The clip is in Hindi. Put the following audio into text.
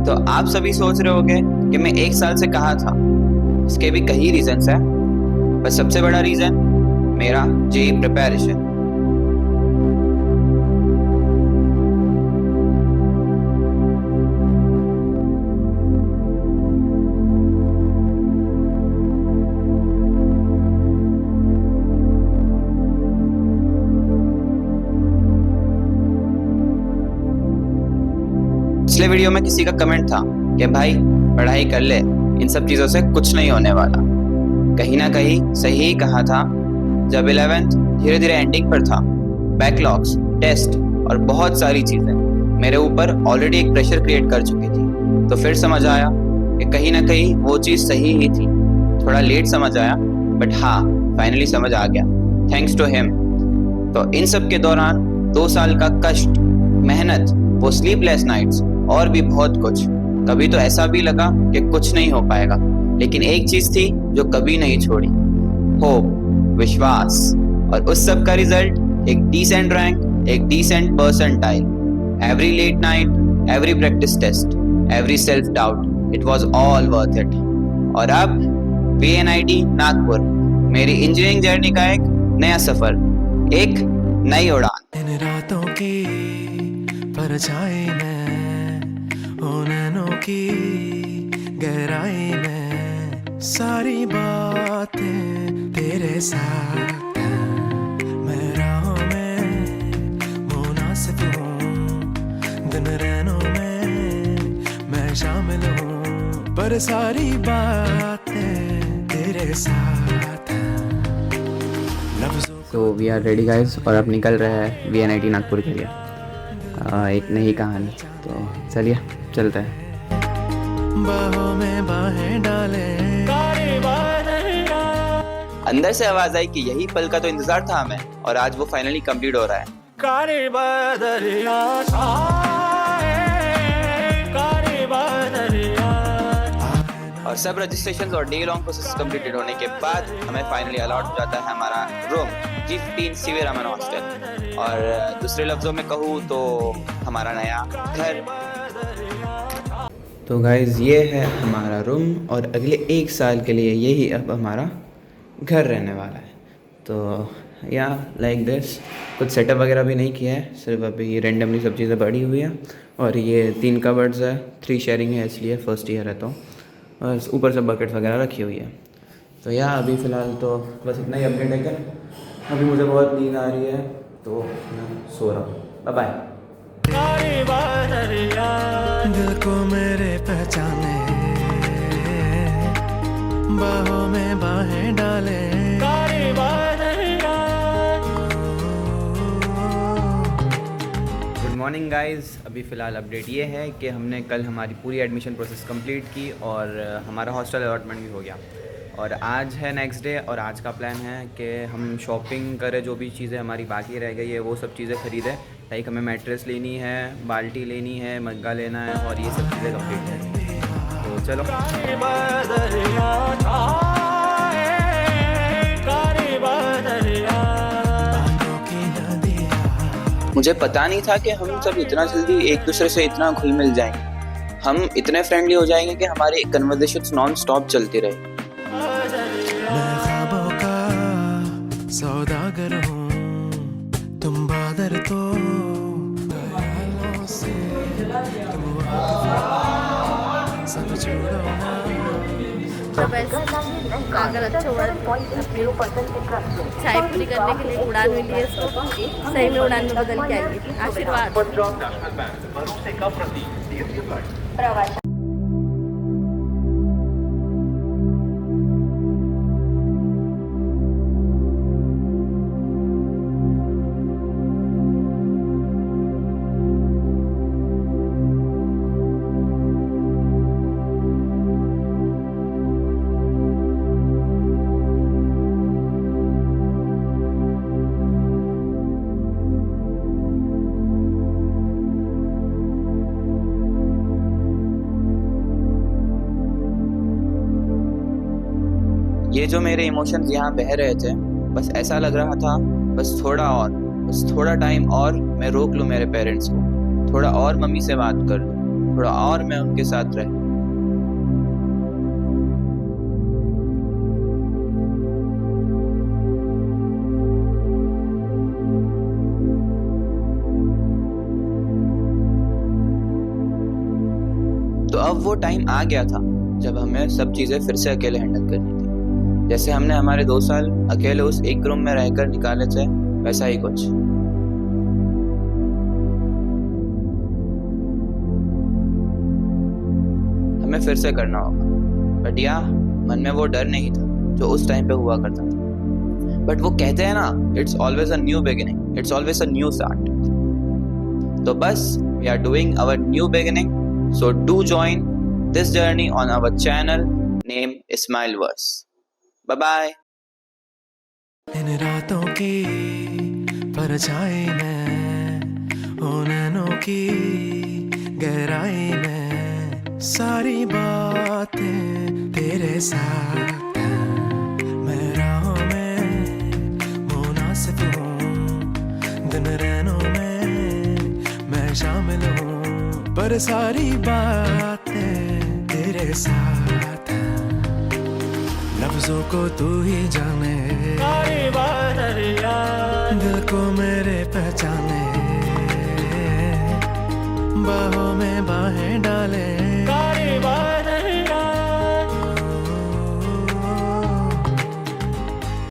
तो आप सभी सोच रहे होंगे कि मैं 1 साल से कहाँ था। इसके भी कई रीजंस है, पर सबसे बड़ा रीजन मेरा जेईई प्रिपरेशन। पिछले वीडियो में किसी का कमेंट था कि भाई पढ़ाई कर ले, इन सब चीजों से कुछ नहीं होने वाला। कहीं ना कहीं सही ही कहा था। जब 11th धीरे धीरे एंडिंग पर था, बैकलॉग्स, टेस्ट और बहुत सारी चीजें मेरे ऊपर ऑलरेडी एक प्रेशर क्रिएट कर चुकी थी, तो फिर समझ आया कि कहीं ना कहीं वो चीज सही ही थी। थोड़ा लेट समझ आया, बट हाँ, फाइनली समझ आ गया, थैंक्स टू हिम। तो इन सब के दौरान 2 साल का कष्ट, मेहनत, वो स्लीपलेस नाइट्स और भी बहुत कुछ। कभी तो ऐसा भी लगा कि कुछ नहीं हो पाएगा, लेकिन एक चीज थी जो कभी नहीं छोड़ी, होप, विश्वास। और उस सब का रिजल्ट एक डिसेंट रैंक, एक decent percentile. Every late night, every practice test, every self doubt, it was all worth it. और अब VNIT नागपुर, मेरी इंजीनियरिंग जर्नी का एक नया सफर, एक नई उड़ान। इन रातों की परछाई में, नैनों की गहराई में, सारी बातें तेरे साथ हैं। मैं राहों में मुनासिब हूँ, दिन रैनों में मैं शामिल हूँ, पर सारी बातें तेरे साथ हैं। तो वी आर रेडी गाइस, और अब निकल रहे हैं VNIT नागपुर के लिए एक नई कहानी। तो चलिए चलते हैं। बाहों में बाहें डाले, अंदर से आवाज आई कि यही पल का तो इंतजार था हमें, और आज वो फाइनली कंप्लीट हो रहा है। और सब रजिस्ट्रेशन और डे लॉन्ग प्रोसेस कंप्लीटेड होने के बाद हमें फाइनली अलॉट हो जाता है हमारा room, G15 CV Raman hostel. और दूसरे लफ्जों में कहूँ तो हमारा नया घर। तो गाइज ये है हमारा रूम, और अगले 1 साल के लिए यही अब हमारा घर रहने वाला है। तो या लाइक दिस, कुछ सेटअप वगैरह भी नहीं किया है, सिर्फ अभी रेंडमली सब चीज़ें पड़ी हुई है। और ये 3 कबर्ड्स है, 3 शेयरिंग है, इसलिए फर्स्ट ईयर है तो बस ऊपर से बकेट वगैरह रखी हुई है। तो या अभी फ़िलहाल तो बस इतना ही अपडेट है। क्या अभी मुझे बहुत नींद आ रही है, तो मैं सो रहा हूँ। Bye bye. दिल को मेरे पहचाने, बाहों में बाहें डाले। Good morning guys. अभी फ़िलहाल अपडेट ये है कि हमने कल हमारी पूरी एडमिशन प्रोसेस कंप्लीट की और हमारा हॉस्टल अलॉटमेंट भी हो गया। और आज है नेक्स्ट डे, और आज का प्लान है कि हम शॉपिंग करें, जो भी चीज़ें हमारी बाकी रह गई है वो सब चीज़ें ख़रीदें। लाइक हमें मैट्रेस लेनी है, बाल्टी लेनी है, मग्गा लेना है, और ये सब चीज़ें कंप्लीट हैं। तो चलो। मुझे पता नहीं था कि हम सब इतना जल्दी एक दूसरे से इतना घुल मिल जाएंगे। हम इतने फ्रेंडली हो जाएंगे कि हमारी कन्वर्सेशंस नॉन स्टॉप चलती रहे। मैं ख्वाबों का सौदागर हूँ, तुम बादर तो से तुम सब छोड़ो ना। अगर अच्छा हुआ चाय पूरी करने के लिए उड़ान मिली है, इसको सही में उड़ान में बदल के आएगी। आशीर्वाद। ये जो मेरे इमोशंस यहाँ बह रहे थे, बस ऐसा लग रहा था बस थोड़ा और, बस थोड़ा टाइम और मैं रोक लूँ मेरे पेरेंट्स को, थोड़ा और मम्मी से बात कर लूँ, थोड़ा और मैं उनके साथ रह। तो अब वो टाइम आ गया था जब हमें सब चीजें फिर से अकेले हैंडल करनी थी। जैसे हमने हमारे 2 साल अकेले उस एक रूम में रहकर निकाले थे, वैसा ही कुछ। हमें फिर से करना होगा। बट या मन में वो डर नहीं था जो उस टाइम पे हुआ करता था। बट वो कहते हैं ना, it's always a new beginning, it's always a new start. तो बस we are doing our new beginning, so do join this journey on our channel name smileverse. Bye bye. इन रातों की परछाई में, उन नैनों की गहराई में, सारी बातें तेरे साथ हैं। मैं राहों में मुनासिब हूँ, दिन रैनों में मैं शामिल हूँ, पर सारी बातें तेरे साथ हैं। लफ्जों को तू ही जाने, दिल को मेरे पहचाने, बाहों में बाहें डाले।